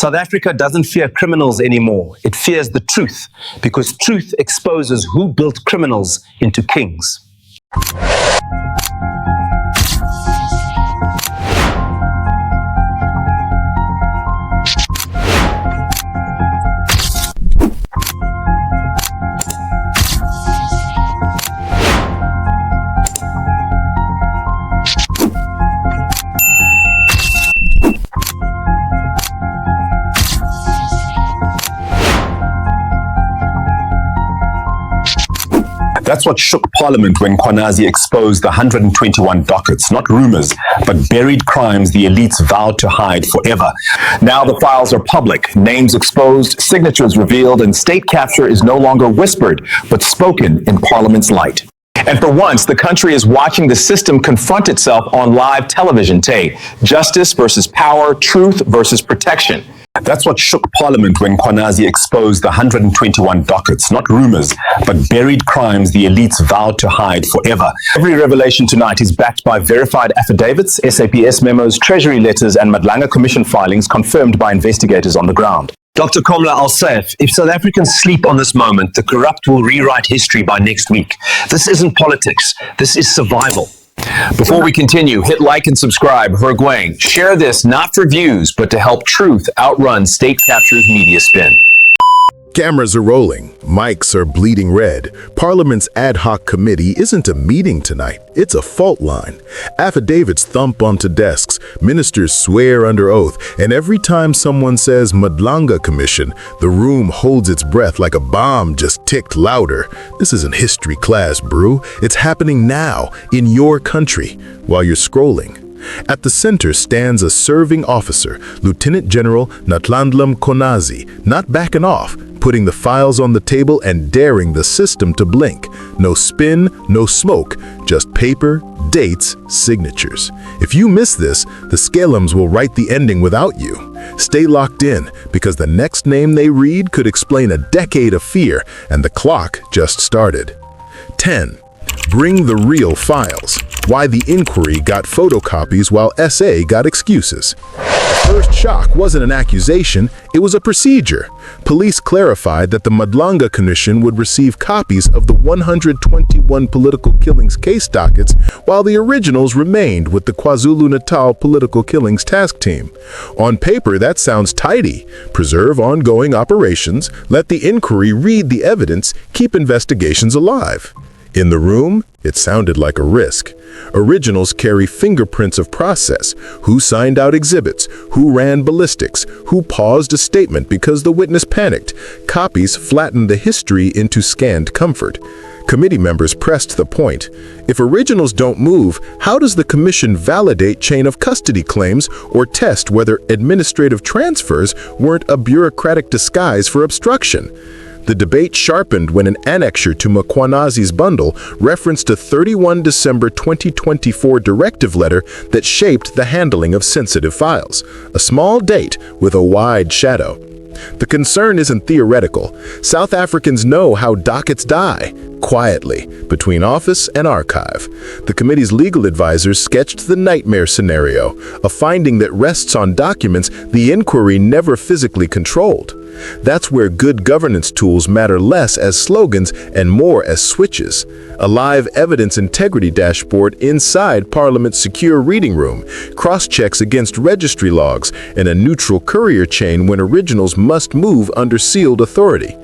South Africa doesn't fear criminals anymore. It fears the truth, because truth exposes who built criminals into kings. That's what shook Parliament when Mkhwanazi exposed the 121 dockets, not rumors, but buried crimes the elites vowed to hide forever. Now the files are public, names exposed, signatures revealed, and state capture is no longer whispered, but spoken in Parliament's light. And for once, the country is watching the system confront itself on live television. Justice versus power, truth versus protection. That's what shook Parliament when Mkhwanazi exposed the 121 dockets, not rumors, but buried crimes the elites vowed to hide forever. Every revelation tonight is backed by verified affidavits, SAPS memos, Treasury letters, and Madlanga Commission filings confirmed by investigators on the ground. Dr. Komla Al-Saif, if South Africans sleep on this moment, the corrupt will rewrite history by next week. This isn't politics. This is survival. Before we continue, hit like and subscribe. Hergwang, share this not for views, but to help truth outrun state capture's media spin. Cameras are rolling, mics are bleeding red. Parliament's ad hoc committee isn't a meeting tonight, it's a fault line. Affidavits thump onto desks, ministers swear under oath, and every time someone says Madlanga Commission, the room holds its breath like a bomb just ticked louder. This isn't history class, brew. It's happening now, in your country, while you're scrolling. At the center stands a serving officer, Lieutenant General Natlandla Mkhwanazi, not backing off, putting the files on the table and daring the system to blink. No spin, no smoke, just paper, dates, signatures. If you miss this, the Scalums will write the ending without you. Stay locked in, because the next name they read could explain a decade of fear, and the clock just started. 10. Bring the real files. Why the inquiry got photocopies while SA got excuses. The first shock wasn't an accusation, it was a procedure. Police clarified that the Madlanga Commission would receive copies of the 121 political killings case dockets, while the originals remained with the KwaZulu-Natal Political Killings Task Team. On paper, that sounds tidy. Preserve ongoing operations, let the inquiry read the evidence, keep investigations alive. In the room, it sounded like a risk. Originals carry fingerprints of process. Who signed out exhibits? Who ran ballistics? Who paused a statement because the witness panicked? Copies flattened the history into scanned comfort. Committee members pressed the point. If originals don't move, how does the commission validate chain of custody claims or test whether administrative transfers weren't a bureaucratic disguise for obstruction? The debate sharpened when an annexure to Mkhwanazi's bundle referenced a 31 December 2024 directive letter that shaped the handling of sensitive files, a small date with a wide shadow. The concern isn't theoretical. South Africans know how dockets die, quietly, between office and archive. The committee's legal advisors sketched the nightmare scenario, a finding that rests on documents the inquiry never physically controlled. That's where good governance tools matter less as slogans and more as switches. A live evidence integrity dashboard inside Parliament's secure reading room, cross-checks against registry logs, and a neutral courier chain when originals must move under sealed authority.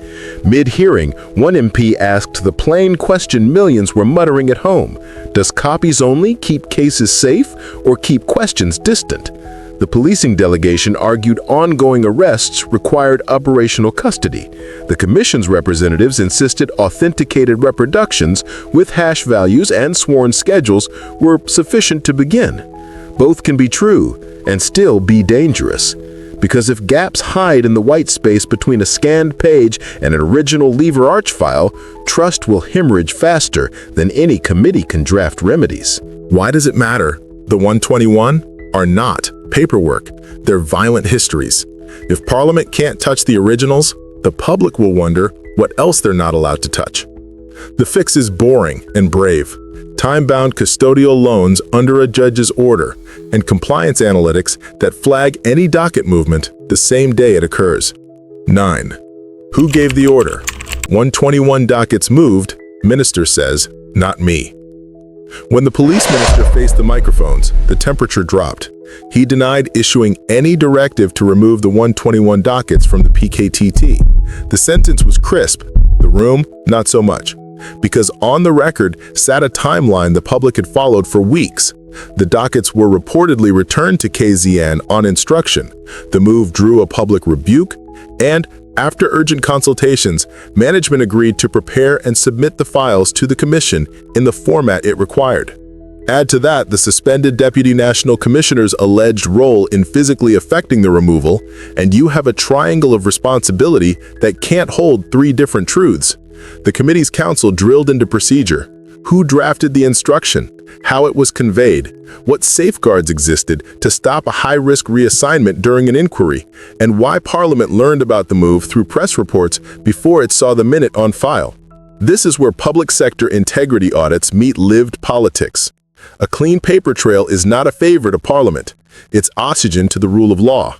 Mid-hearing, one MP asked the plain question millions were muttering at home: does copies only keep cases safe or keep questions distant? The policing delegation argued ongoing arrests required operational custody. The commission's representatives insisted authenticated reproductions with hash values and sworn schedules were sufficient to begin. Both can be true and still be dangerous. Because if gaps hide in the white space between a scanned page and an original lever arch file, trust will hemorrhage faster than any committee can draft remedies. Why does it matter? The 121 are not paperwork. They're violent histories. If Parliament can't touch the originals, the public will wonder what else they're not allowed to touch. The fix is boring and brave. time-bound custodial loans under a judge's order, and compliance analytics that flag any docket movement the same day it occurs. 9. Who gave the order? 121 dockets moved, minister says, not me. When the police minister faced the microphones, the temperature dropped. He denied issuing any directive to remove the 121 dockets from the PKTT. The sentence was crisp, the room, not so much. Because on the record sat a timeline the public had followed for weeks. The dockets were reportedly returned to KZN on instruction. The move drew a public rebuke, and after urgent consultations, management agreed to prepare and submit the files to the commission in the format it required. Add to that the suspended Deputy National Commissioner's alleged role in physically affecting the removal, and you have a triangle of responsibility that can't hold three different truths. The committee's counsel drilled into procedure. Who drafted the instruction? How it was conveyed? What safeguards existed to stop a high-risk reassignment during an inquiry? And why Parliament learned about the move through press reports before it saw the minute on file? This is where public sector integrity audits meet lived politics. A clean paper trail is not a favor to Parliament. It's oxygen to the rule of law.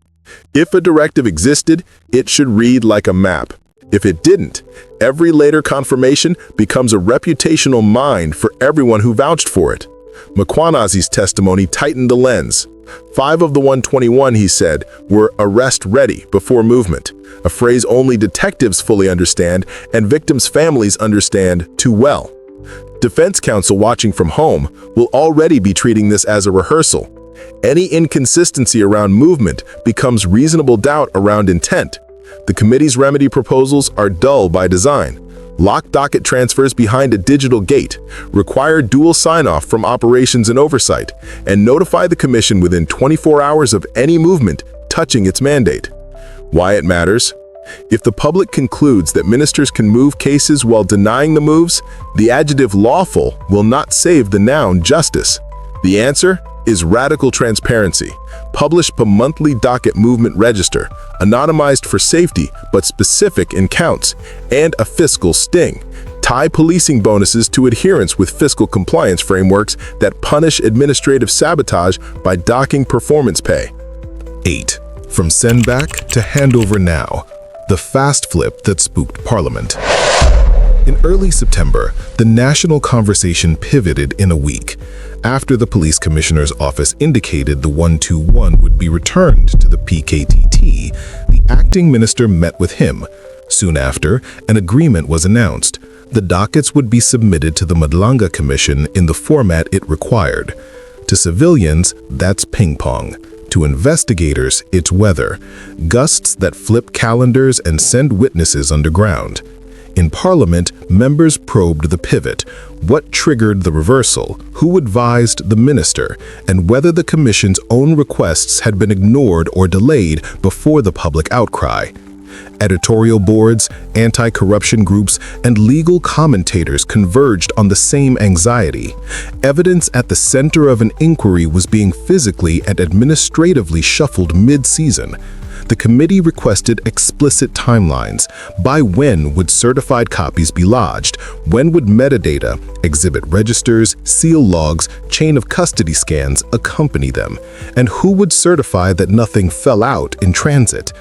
If a directive existed, it should read like a map. If it didn't, every later confirmation becomes a reputational mine for everyone who vouched for it. Mkhwanazi's testimony tightened the lens. 5 of the 121, he said, were arrest ready before movement, a phrase only detectives fully understand and victims' families understand too well. Defense counsel watching from home will already be treating this as a rehearsal. Any inconsistency around movement becomes reasonable doubt around intent. The committee's remedy proposals are dull by design. Lock docket transfers behind a digital gate, require dual sign-off from operations and oversight, and notify the commission within 24 hours of any movement touching its mandate. Why it matters? If the public concludes that ministers can move cases while denying the moves, the adjective lawful will not save the noun justice. The answer is radical transparency. Publish a monthly docket movement register, anonymized for safety but specific in counts, and a fiscal sting. Tie policing bonuses to adherence with fiscal compliance frameworks that punish administrative sabotage by docking performance pay. 8. From send back to handover now, the fast flip that spooked Parliament. In early September, the national conversation pivoted in a week. After the police commissioner's office indicated the 121 would be returned to the PKTT, the acting minister met with him. Soon after, an agreement was announced. The dockets would be submitted to the Madlanga Commission in the format it required. To civilians, that's ping pong. To investigators, it's weather. Gusts that flip calendars and send witnesses underground. In Parliament, members probed the pivot, what triggered the reversal, who advised the minister, and whether the commission's own requests had been ignored or delayed before the public outcry. Editorial boards, anti-corruption groups, and legal commentators converged on the same anxiety. Evidence at the center of an inquiry was being physically and administratively shuffled mid-season. The committee requested explicit timelines. By when would certified copies be lodged? When would metadata, exhibit registers, seal logs, chain of custody scans accompany them? And who would certify that nothing fell out in transit?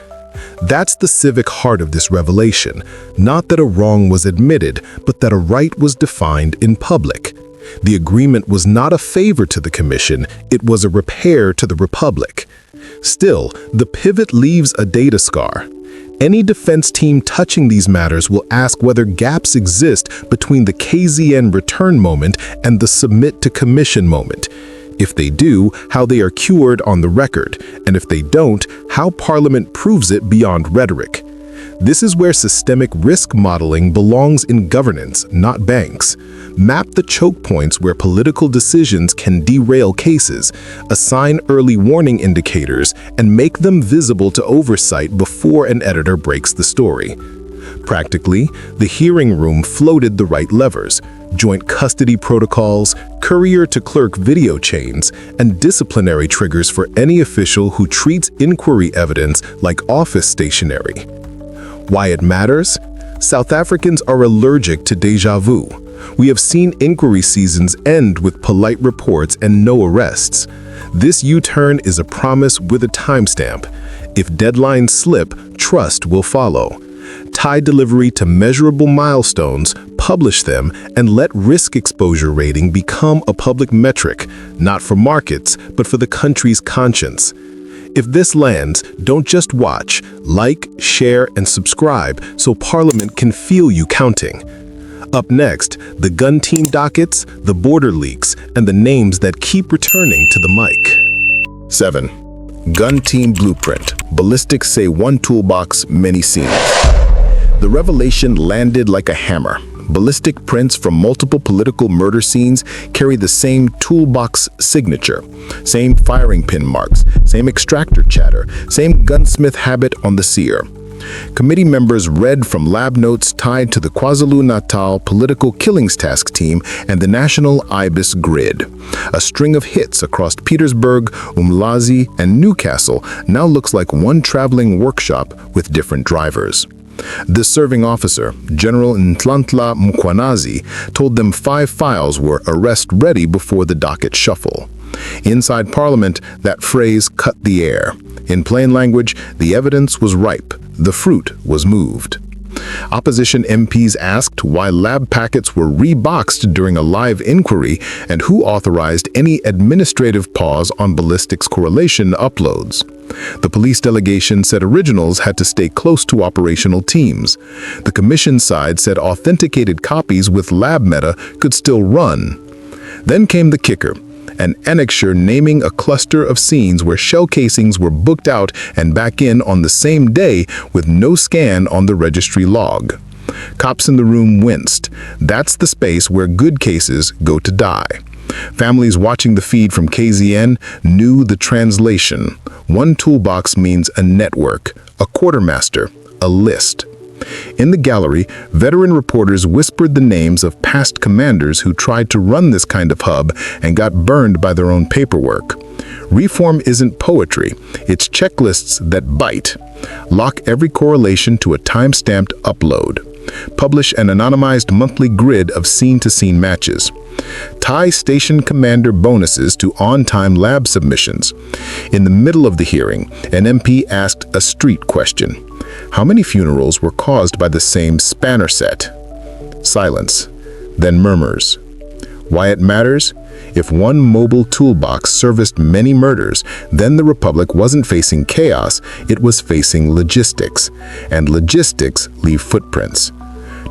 That's the civic heart of this revelation. Not that a wrong was admitted, but that a right was defined in public. The agreement was not a favor to the commission, it was a repair to the republic. Still, the pivot leaves a data scar. Any defense team touching these matters will ask whether gaps exist between the KZN return moment and the submit to commission moment. If they do, how they are cured on the record, and if they don't, how Parliament proves it beyond rhetoric. This is where systemic risk modeling belongs in governance, not banks. Map the choke points where political decisions can derail cases, assign early warning indicators, and make them visible to oversight before an editor breaks the story. Practically, the hearing room floated the right levers: joint custody protocols, courier-to-clerk video chains, and disciplinary triggers for any official who treats inquiry evidence like office stationery. Why it matters? South Africans are allergic to déjà vu. We have seen inquiry seasons end with polite reports and no arrests. This U-turn is a promise with a timestamp. If deadlines slip, trust will follow. Tie delivery to measurable milestones, publish them, and let risk exposure rating become a public metric, not for markets, but for the country's conscience. If this lands, don't just watch, like, share, and subscribe so Parliament can feel you counting. Up next, the gun team dockets, the border leaks, and the names that keep returning to the mic. 7. Gun team blueprint. Ballistics say one toolbox, many scenes. The revelation landed like a hammer. Ballistic prints from multiple political murder scenes carry the same toolbox signature, same firing pin marks, same extractor chatter, same gunsmith habit on the sear. Committee members read from lab notes tied to the KwaZulu-Natal Political Killings Task Team and the National IBIS Grid. A string of hits across Petersburg, Mkhwanazi, and Newcastle now looks like one traveling workshop with different drivers. The serving officer, General Mkhwanazi, told them 5 files were arrest-ready before the docket shuffle. Inside Parliament, that phrase cut the air. In plain language, the evidence was ripe. The fruit was moved. Opposition MPs asked why lab packets were reboxed during a live inquiry and who authorized any administrative pause on ballistics correlation uploads. The police delegation said originals had to stay close to operational teams. The commission side said authenticated copies with lab meta could still run. Then came the kicker, an annexure naming a cluster of scenes where shell casings were booked out and back in on the same day with no scan on the registry log. Cops in the room winced. That's the space where good cases go to die. Families watching the feed from KZN knew the translation. One toolbox means a network, a quartermaster, a list. In the gallery, veteran reporters whispered the names of past commanders who tried to run this kind of hub and got burned by their own paperwork. Reform isn't poetry, it's checklists that bite. Lock every correlation to a time-stamped upload. Publish an anonymized monthly grid of scene-to-scene matches. Tie station commander bonuses to on-time lab submissions. In the middle of the hearing, an MP asked a street question. How many funerals were caused by the same spanner set? Silence, then murmurs. Why it matters? If one mobile toolbox serviced many murders, then the Republic wasn't facing chaos, it was facing logistics. And logistics leave footprints.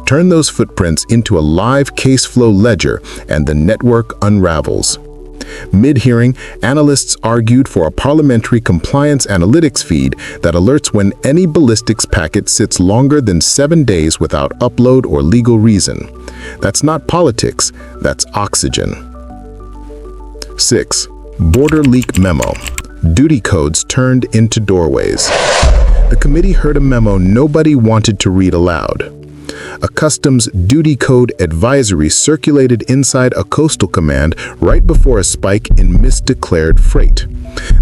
Turn those footprints into a live case flow ledger, and the network unravels. Mid-hearing, analysts argued for a parliamentary compliance analytics feed that alerts when any ballistics packet sits longer than 7 days without upload or legal reason. That's not politics, that's oxygen. 6. Border leak memo. Duty codes turned into doorways. The committee heard a memo nobody wanted to read aloud. A customs duty code advisory circulated inside a coastal command right before a spike in misdeclared freight.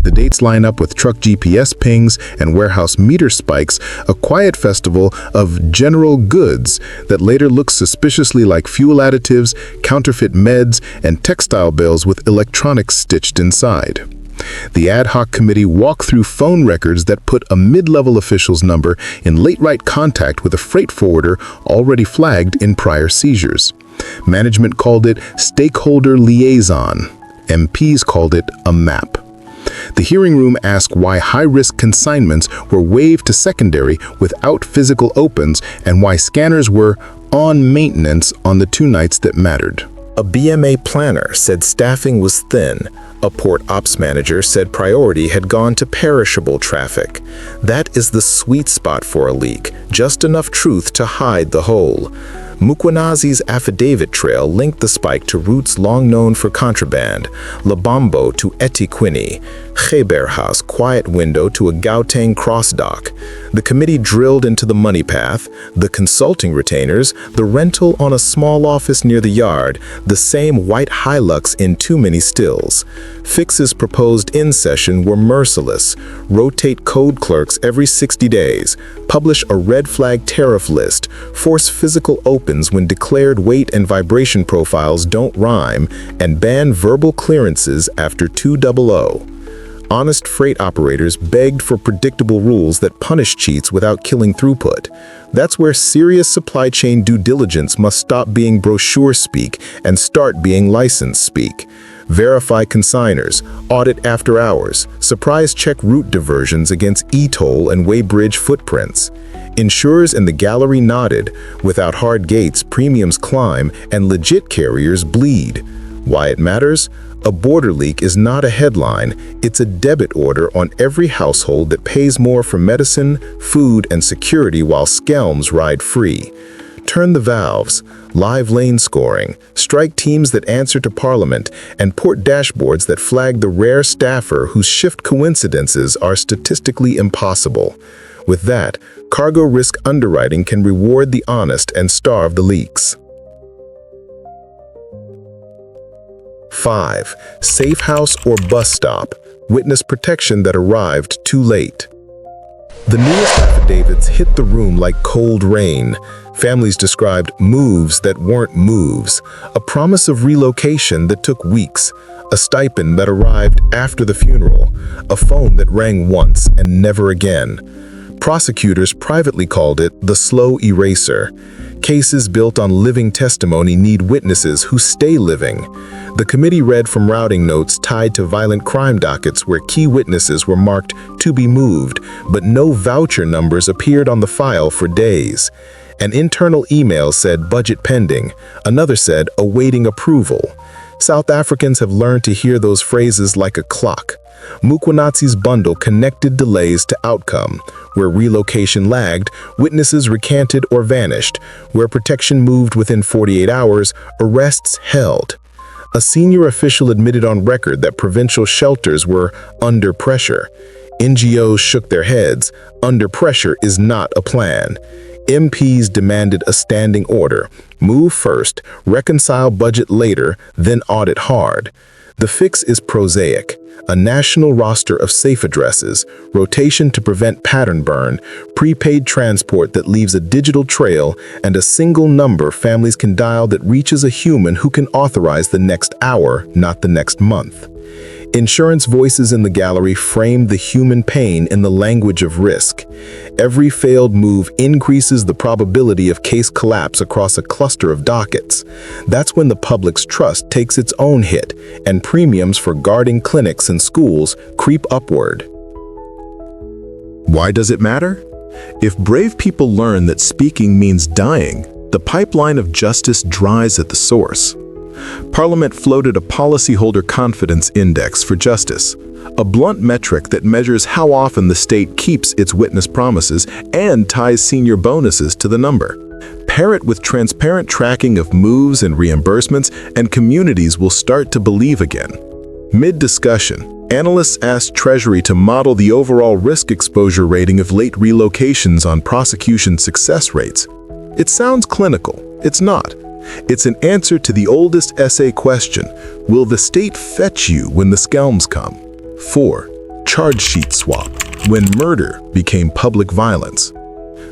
The dates line up with truck GPS pings and warehouse meter spikes, a quiet festival of general goods that later looks suspiciously like fuel additives, counterfeit meds, and textile bales with electronics stitched inside. The ad hoc committee walked through phone records that put a mid-level official's number in late-right contact with a freight forwarder already flagged in prior seizures. Management called it stakeholder liaison. MPs called it a map. The hearing room asked why high-risk consignments were waived to secondary without physical opens and why scanners were on maintenance on the 2 nights that mattered. A BMA planner said staffing was thin. A port ops manager said priority had gone to perishable traffic. That is the sweet spot for a leak, just enough truth to hide the hole. Mkhwanazi's affidavit trail linked the spike to routes long known for contraband, Labambo to etiquette, Khyber House quiet window to a Gauteng cross dock. The committee drilled into the money path, the consulting retainers, the rental on a small office near the yard, the same white Hilux in too many stills. Fixes proposed in session were merciless. Rotate code clerks every 60 days, publish a red flag tariff list, force physical opens when declared weight and vibration profiles don't rhyme, and ban verbal clearances after 200. Honest freight operators begged for predictable rules that punish cheats without killing throughput. That's where serious supply chain due diligence must stop being brochure speak and start being license speak. Verify consigners, audit after hours, surprise check route diversions against e-toll and weighbridge footprints. Insurers in the gallery nodded. Without hard gates, premiums climb and legit carriers bleed. Why it matters? A border leak is not a headline, it's a debit order on every household that pays more for medicine, food, and security while schelms ride free. Turn the valves, live lane scoring, strike teams that answer to Parliament, and port dashboards that flag the rare staffer whose shift coincidences are statistically impossible. With that, cargo risk underwriting can reward the honest and starve the leaks. 5. Safe house or bus stop. Witness protection that arrived too late. The newest affidavits hit the room like cold rain. Families described moves that weren't moves, a promise of relocation that took weeks, a stipend that arrived after the funeral, a phone that rang once and never again. Prosecutors privately called it the slow eraser. Cases built on living testimony need witnesses who stay living. The committee read from routing notes tied to violent crime dockets where key witnesses were marked to be moved, but no voucher numbers appeared on the file for days. An internal email said budget pending, another said awaiting approval. South Africans have learned to hear those phrases like a clock. Mkhwanazi's bundle connected delays to outcome. Where relocation lagged, witnesses recanted or vanished. Where protection moved within 48 hours, arrests held. A senior official admitted on record that provincial shelters were under pressure. NGOs shook their heads. Under pressure is not a plan. MPs demanded a standing order. Move first, reconcile budget later, then audit hard. The fix is prosaic. A national roster of safe addresses, rotation to prevent pattern burn, prepaid transport that leaves a digital trail, and a single number families can dial that reaches a human who can authorize the next hour, not the next month. Insurance voices in the gallery framed the human pain in the language of risk. Every failed move increases the probability of case collapse across a cluster of dockets. That's when the public's trust takes its own hit, and premiums for guarding clinics and schools creep upward. Why does it matter? If brave people learn that speaking means dying, the pipeline of justice dries at the source. Parliament floated a policyholder confidence index for justice, a blunt metric that measures how often the state keeps its witness promises and ties senior bonuses to the number. Pair it with transparent tracking of moves and reimbursements, and communities will start to believe again. Mid-discussion, analysts asked Treasury to model the overall risk exposure rating of late relocations on prosecution success rates. It sounds clinical. It's not. It's an answer to the oldest essay question: will the state fetch you when the schelms come? 4. Charge sheet swap, when murder became public violence.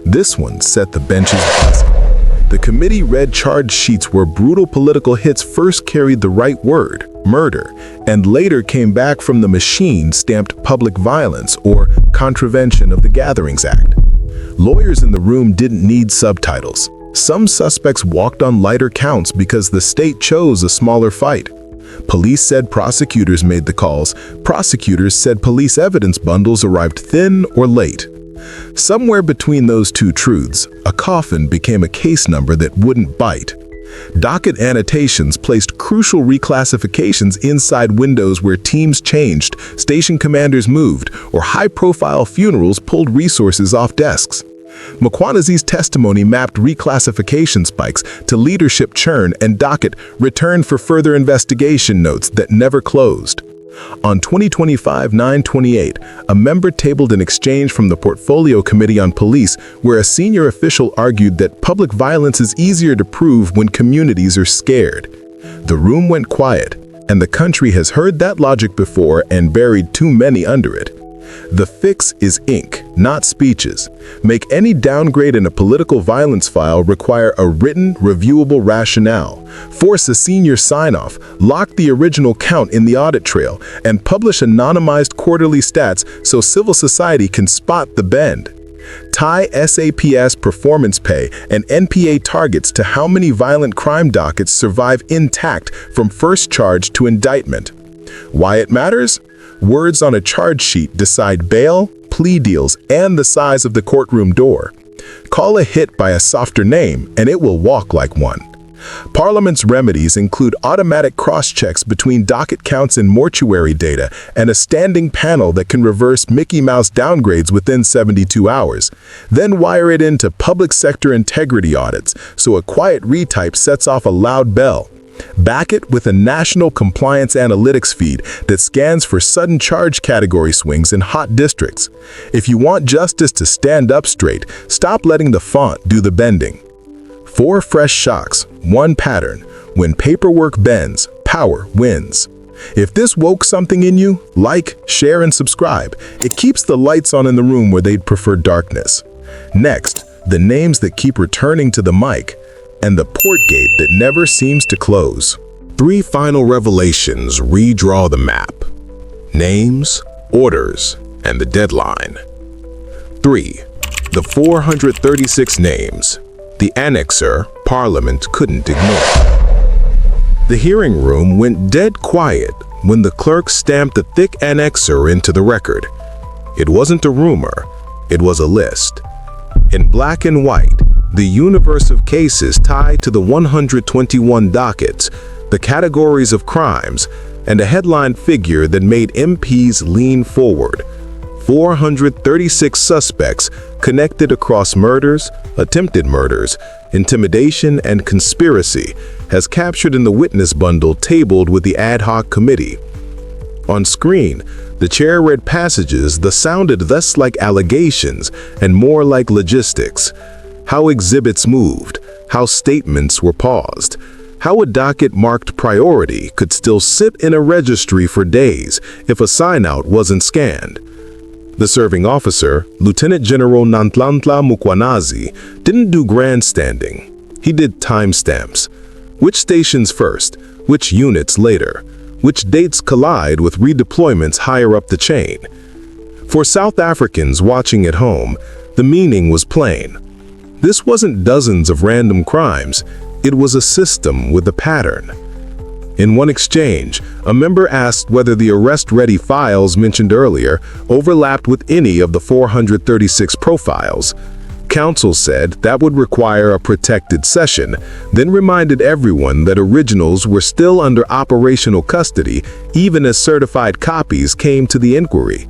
This one set the benches buzzing. The committee read charge sheets where brutal political hits first carried the right word, murder, and later came back from the machine stamped public violence or contravention of the Gatherings Act. Lawyers in the room didn't need subtitles. Some suspects walked on lighter counts because the state chose a smaller fight. Police said prosecutors made the calls. Prosecutors said police evidence bundles arrived thin or late. Somewhere between those two truths, a coffin became a case number that wouldn't bite. Docket annotations placed crucial reclassifications inside windows where teams changed, station commanders moved, or high-profile funerals pulled resources off desks. Mkhwanazi's testimony mapped reclassification spikes to leadership churn, and Docket returned for further investigation notes that never closed. On 2025-928, a member tabled an exchange from the Portfolio Committee on Police where a senior official argued that public violence is easier to prove when communities are scared. The room went quiet, and the country has heard that logic before and buried too many under it. The fix is ink, not speeches. Make any downgrade in a political violence file require a written, reviewable rationale. Force a senior sign-off, lock the original count in the audit trail, and publish anonymized quarterly stats so civil society can spot the bend. Tie SAPS performance pay and NPA targets to how many violent crime dockets survive intact from first charge to indictment. Why it matters? Words on a charge sheet decide bail, plea deals, and the size of the courtroom door. Call a hit by a softer name, and it will walk like one. Parliament's remedies include automatic cross-checks between docket counts and mortuary data, and a standing panel that can reverse Mickey Mouse downgrades within 72 hours. Then wire it into public sector integrity audits, so a quiet retype sets off a loud bell. Back it with a national compliance analytics feed that scans for sudden charge category swings in hot districts. If you want justice to stand up straight, stop letting the font do the bending. 4 fresh shocks, 1 pattern. When paperwork bends, power wins. If this woke something in you, like, share, and subscribe. It keeps the lights on in the room where they'd prefer darkness. Next, the names that keep returning to the mic, and the port gate that never seems to close. 3 final revelations redraw the map. Names, orders, and the deadline. 3. The 436 names. The annexer, Parliament couldn't ignore. The hearing room went dead quiet when the clerk stamped the thick annexer into the record. It wasn't a rumor, it was a list. In black and white, the universe of cases tied to the 121 dockets, the categories of crimes, and a headline figure that made MPs lean forward. 436 suspects connected across murders, attempted murders, intimidation, and conspiracy, as captured in the witness bundle tabled with the ad hoc committee. On screen, the chair read passages that sounded less like allegations and more like logistics. How exhibits moved, how statements were paused, how a docket marked priority could still sit in a registry for days if a sign-out wasn't scanned. The serving officer, Lieutenant General Nantlantla Mkhwanazi, didn't do grandstanding. He did timestamps. Which stations first, which units later, which dates collide with redeployments higher up the chain. For South Africans watching at home, the meaning was plain. This wasn't dozens of random crimes, it was a system with a pattern. In one exchange, a member asked whether the arrest-ready files mentioned earlier overlapped with any of the 436 profiles. Counsel said that would require a protected session, then reminded everyone that originals were still under operational custody even as certified copies came to the inquiry.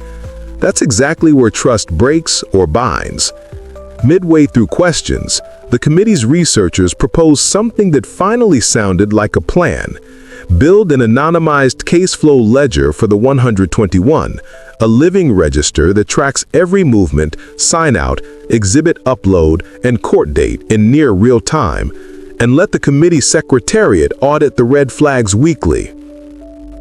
That's exactly where trust breaks or binds. Midway through questions, the committee's researchers proposed something that finally sounded like a plan. Build an anonymized case flow ledger for the 121, a living register that tracks every movement, sign-out, exhibit upload, and court date in near real time, and let the committee secretariat audit the red flags weekly.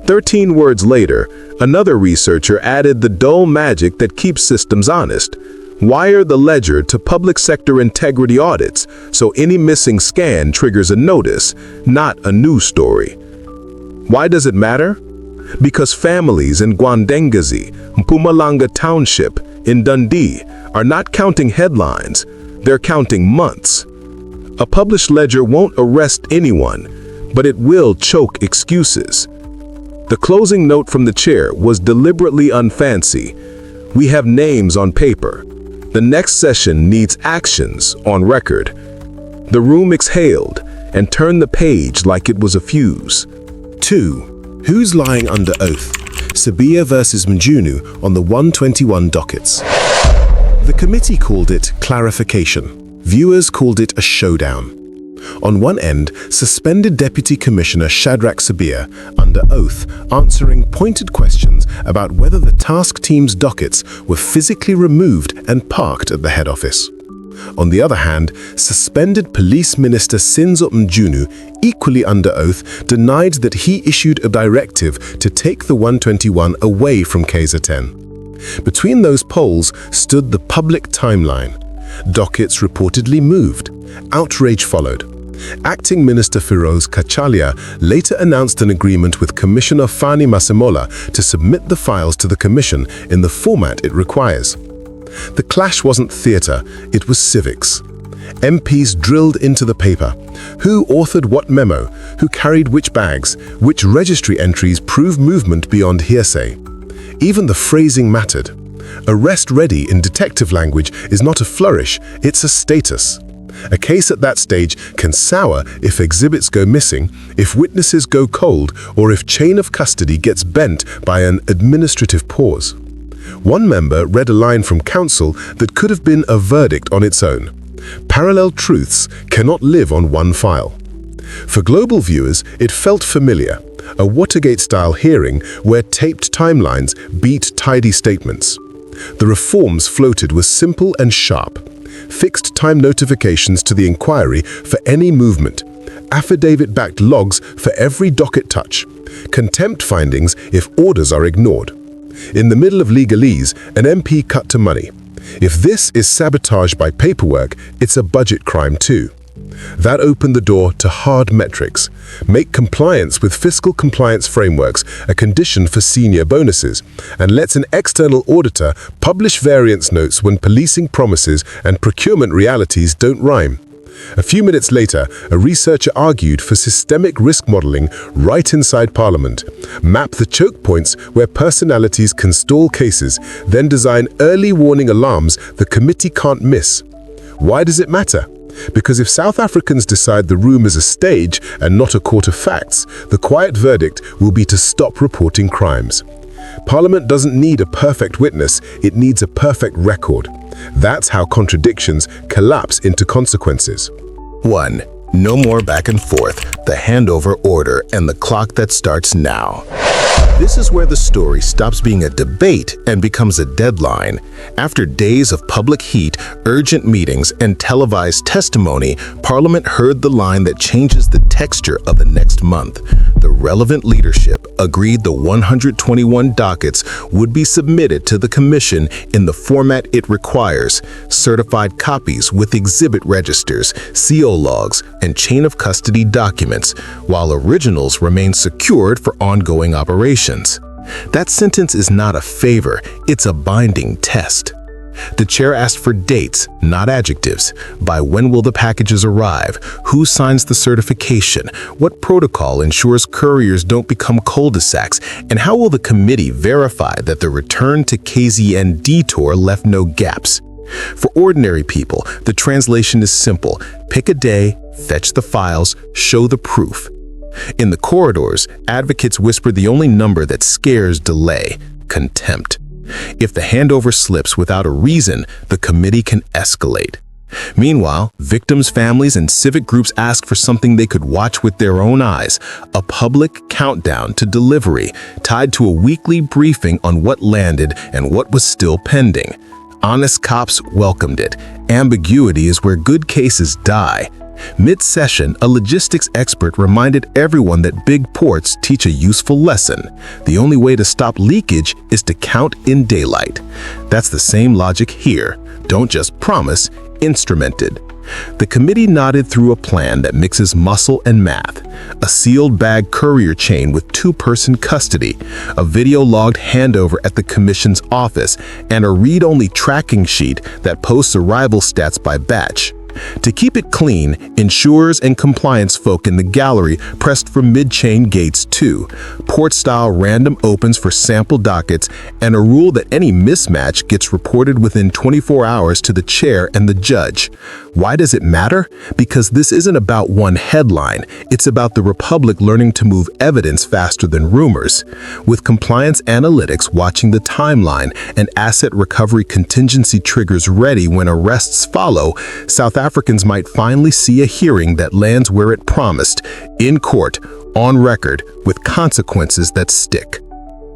13 words later, another researcher added the dull magic that keeps systems honest. Wire the ledger to public sector integrity audits so any missing scan triggers a notice, not a news story. Why does it matter? Because families in Gwandengazi, Mpumalanga Township, in Dundee are not counting headlines, they're counting months. A published ledger won't arrest anyone, but it will choke excuses. The closing note from the chair was deliberately unfancy. We have names on paper. The next session needs actions on record. The room exhaled and turned the page like it was a fuse. 2. Who's lying under oath? Sabia versus Mjunu on the 121 dockets. The committee called it clarification. Viewers called it a showdown. On one end, suspended Deputy Commissioner Shadrach Sabir, under oath, answering pointed questions about whether the task team's dockets were physically removed and parked at the head office. On the other hand, suspended Police Minister Sinzo Mjunu, equally under oath, denied that he issued a directive to take the 121 away from KZN. Between those polls stood the public timeline. Dockets reportedly moved. Outrage followed. Acting Minister Firoz Kachalia later announced an agreement with Commissioner Fani Masemola to submit the files to the Commission in the format it requires. The clash wasn't theatre, it was civics. MPs drilled into the paper. Who authored what memo? Who carried which bags? Which registry entries prove movement beyond hearsay? Even the phrasing mattered. Arrest ready in detective language is not a flourish, it's a status. A case at that stage can sour if exhibits go missing, if witnesses go cold, or if chain of custody gets bent by an administrative pause. One member read a line from counsel that could have been a verdict on its own. Parallel truths cannot live on one file. For global viewers, it felt familiar, a Watergate-style hearing where taped timelines beat tidy statements. The reforms floated were simple and sharp. Fixed time notifications to the inquiry for any movement, affidavit-backed logs for every docket touch, contempt findings if orders are ignored. In the middle of legalese, an MP cut to money. If this is sabotage by paperwork, it's a budget crime too. That opened the door to hard metrics. Make compliance with fiscal compliance frameworks a condition for senior bonuses, and lets an external auditor publish variance notes when policing promises and procurement realities don't rhyme. A few minutes later, a researcher argued for systemic risk modeling right inside Parliament. Map the choke points where personalities can stall cases, then design early warning alarms the committee can't miss. Why does it matter? Because if South Africans decide the room is a stage and not a court of facts, the quiet verdict will be to stop reporting crimes. Parliament doesn't need a perfect witness, it needs a perfect record. That's how contradictions collapse into consequences. 1. No more back and forth, the handover order and the clock that starts now. This is where the story stops being a debate and becomes a deadline. After days of public heat, urgent meetings, and televised testimony, Parliament heard the line that changes the texture of the next month. The relevant leadership agreed the 121 dockets would be submitted to the Commission in the format it requires: certified copies with exhibit registers, CO logs, and chain of custody documents, while originals remain secured for ongoing operations. That sentence is not a favor, it's a binding test. The chair asked for dates, not adjectives. By when will the packages arrive? Who signs the certification? What protocol ensures couriers don't become cul-de-sacs? And how will the committee verify that the return to KZN detour left no gaps? For ordinary people, the translation is simple. Pick a day, fetch the files, show the proof. In the corridors, advocates whisper the only number that scares delay: contempt. If the handover slips without a reason, the committee can escalate. Meanwhile, victims' families and civic groups ask for something they could watch with their own eyes: a public countdown to delivery, tied to a weekly briefing on what landed and what was still pending. Honest cops welcomed it. Ambiguity is where good cases die. Mid-session, a logistics expert reminded everyone that big ports teach a useful lesson. The only way to stop leakage is to count in daylight. That's the same logic here. Don't just promise, instrument it. The committee nodded through a plan that mixes muscle and math: a sealed bag courier chain with two-person custody, a video-logged handover at the Commission's office, and a read-only tracking sheet that posts arrival stats by batch. To keep it clean, insurers and compliance folk in the gallery pressed for mid-chain gates too, port-style random opens for sample dockets, and a rule that any mismatch gets reported within 24 hours to the chair and the judge. Why does it matter? Because this isn't about one headline, it's about the Republic learning to move evidence faster than rumors. With compliance analytics watching the timeline and asset recovery contingency triggers ready when arrests follow, South Africans might finally see a hearing that lands where it promised, in court, on record, with consequences that stick.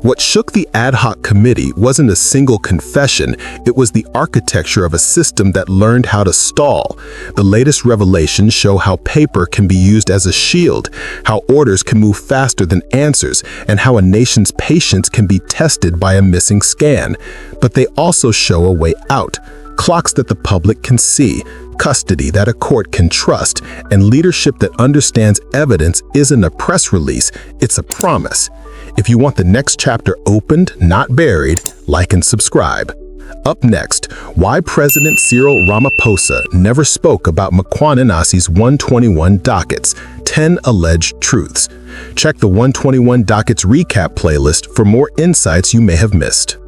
What shook the ad hoc committee wasn't a single confession, it was the architecture of a system that learned how to stall. The latest revelations show how paper can be used as a shield, how orders can move faster than answers, and how a nation's patience can be tested by a missing scan. But they also show a way out. Clocks that the public can see, custody that a court can trust, and leadership that understands evidence isn't a press release, it's a promise. If you want the next chapter opened, not buried, like and subscribe. Up next, why President Cyril Ramaphosa never spoke about Mkhwanazi's 121 dockets, 10 alleged truths. Check the 121 dockets recap playlist for more insights you may have missed.